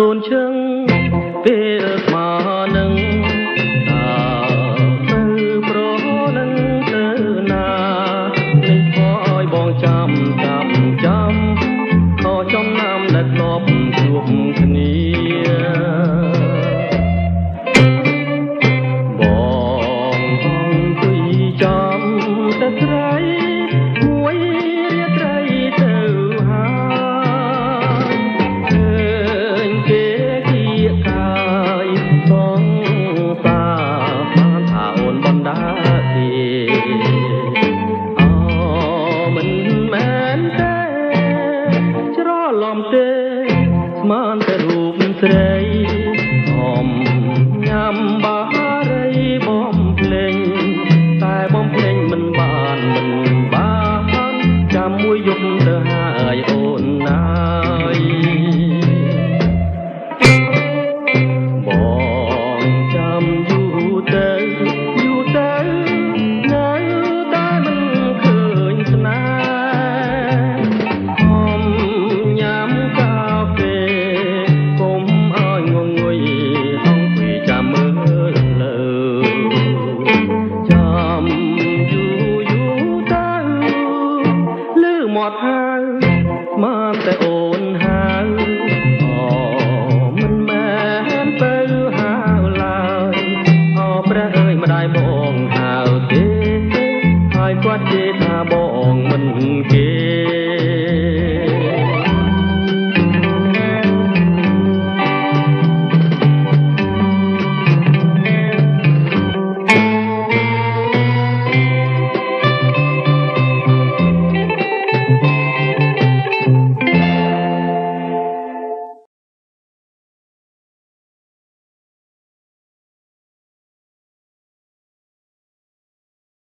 សូនឈឹងពេលស្មានឹងទៅប្រនឹងទៅណានេះខឲ្យបងចាំខចំណាំដែលធ្លាប់ជួបគ្នាបងអង្គុយចាំតែស្រីមួយរាត្រីទៅហើយឃើញគេគៀកកាយបងសាបានថាអូនបណ្ដាទីមិនមែនទេច្រឡំទេស្មានតែរូបស្រីញ៉ាំបារីបំភ្លេងតែបំភ្លេងមិនបានចាំមួយយប់ទៅហើយអូនណាយបងចាំយូរទៅនៅតែមិនឃើញស្នេហ៍ញ៉ាំកាហ្វេកុំឲ្យងងុយអង្គុយចាំមើលលើចាំយូរទៅលឺមាត់ហៅស្មានតែអូ